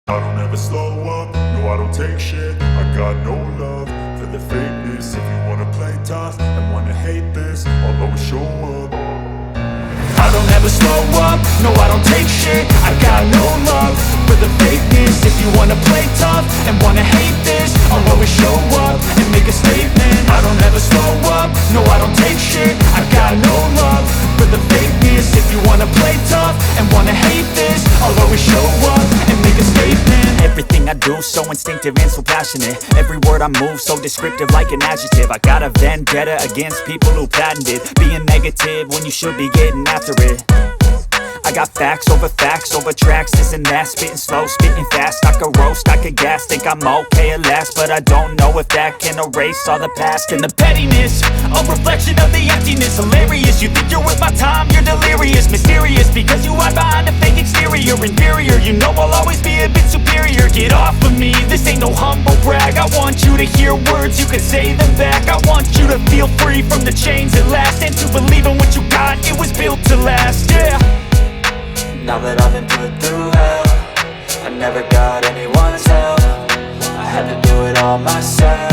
I don't ever slow up, no I don't take shit. I got no love for the fakeness. If you wanna play tough and wanna hate this, I'll always show up. I don't ever slow up, no I don't take shit. I got no love for the fakeness. If you wanna play tough and wanna hate this, I'll always show up and make a statement. I don't ever slow up, no I don't take shit. I got no love for the fakeness. If you wanna play tough and wanna hate this, I'll always show up and make a statement. Everything I do so instinctive and so passionate. Every word I move so descriptive like an adjective. I got a vendetta against people who patented being negative when you should be getting after it. I got facts over tracks, this and that. Spitting slow, spitting fast. I could roast, I could gas. Think I'm okay at last, but I don't know if that can erase all the past. And the pettiness, a reflection of the emptiness. Hilarious, you think you're worth my time, you're delirious. Mysterious, because you hide behind a fake exterior. Inferior, you know I'll always be a bit superior. Get off of me, this ain't no humble brag. I want you to hear words, you can say them back. I want you to feel free from the chains at last, and to believe in what you got, it was built to last, yeah. Now that I've been put through hell, I never got anyone's help. I had to do it all myself.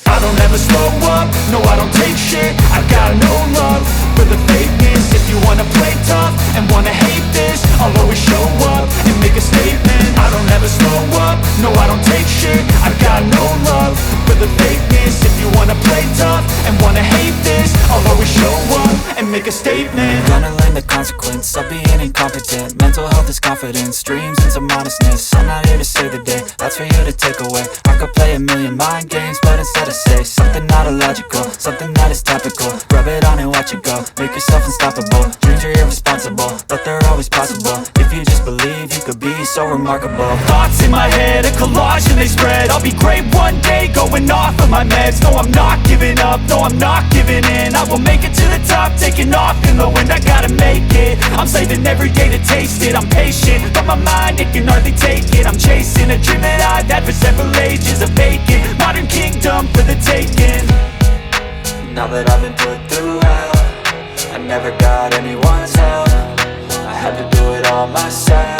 I don't ever slow up, no I don't take shit. I got no love for the fakeness. If you wanna play tough and wanna hate this, I'll always show up and make a statement. I don't ever slow up, no I don't take shit. I got no love for the fakeness. If you wanna play tough and wanna hate this, I'll always show up and make a statement. Gonna learn the consequence of being incompetent. Mental health is confidence, dreams and some modestness. I'm not here to save the day, that's for you to take away. I could play a million mind games, but instead I say something not illogical, something that is topical. Rub it on and watch it go, make yourself unstoppable. Dreams are irresponsible, but they're always possible. If you just believe, you could be so remarkable. Thoughts in my head, a collage and they spread. I'll be great one day, going off of my meds. No, I'm not giving up, no, I'm not giving in. I will make it to the top, taking off in the wind. I gotta make it, I'm saving every day to taste it. I'm patient, but my mind, it can hardly take it. I'm chasing a dream that I've had for several ages. A vacant, modern kingdom for the taking. Now that I've been put through hell, I never got anyone's help. I had to do it all myself.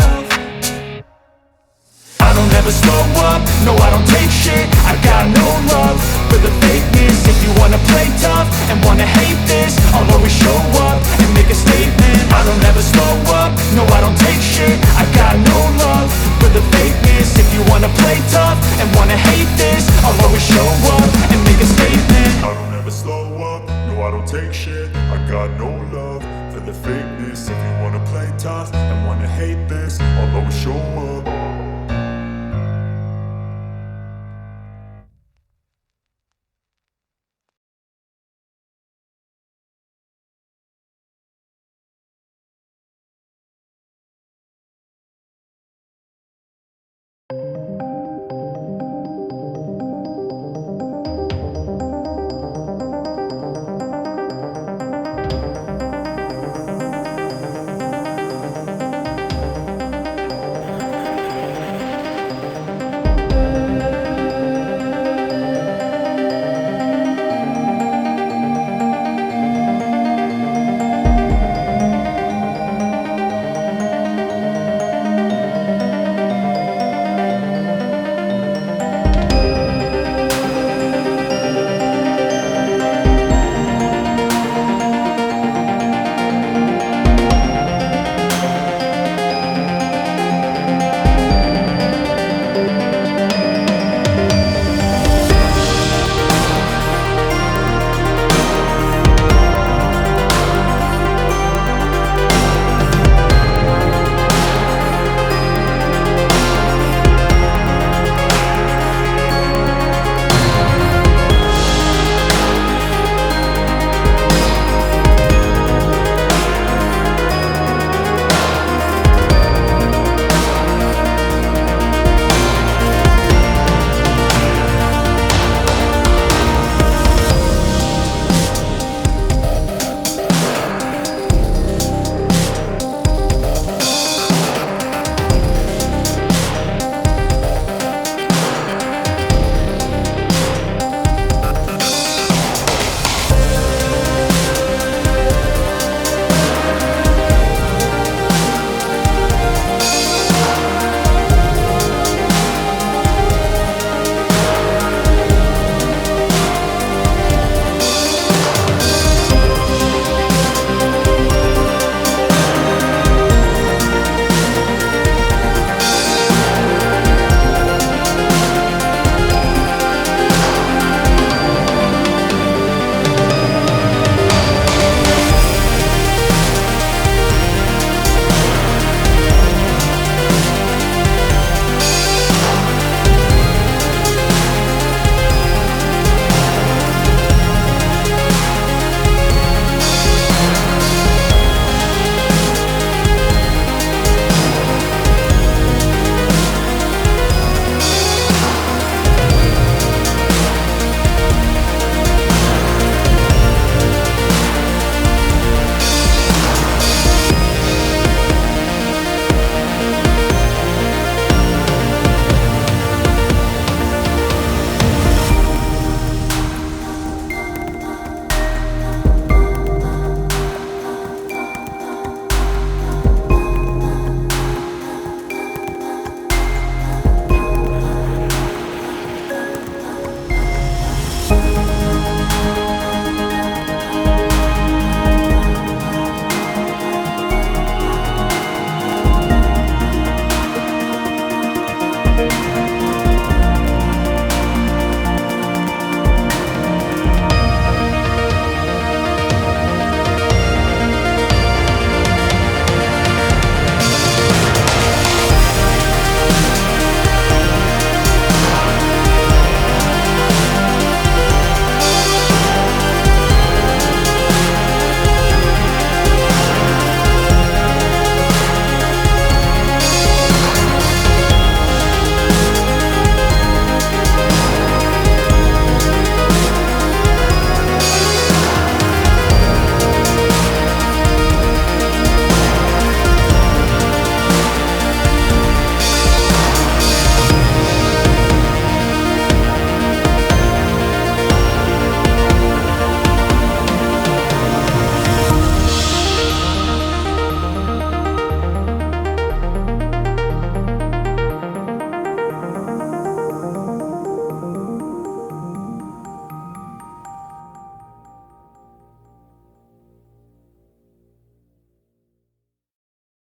I don't ever slow up, no I don't take shit. I got no love for the fakeness. If you wanna play tough and wanna hate this, I'll always show up and make a statement. I don't ever slow up, no I don't take shit. I got no love for the fakeness. If you wanna play tough and wanna hate this, I'll always show up and make a statement. I don't ever slow up, no I don't take shit. I got no love for the fakeness. If you wanna play tough and wanna hate this, I'll always show up.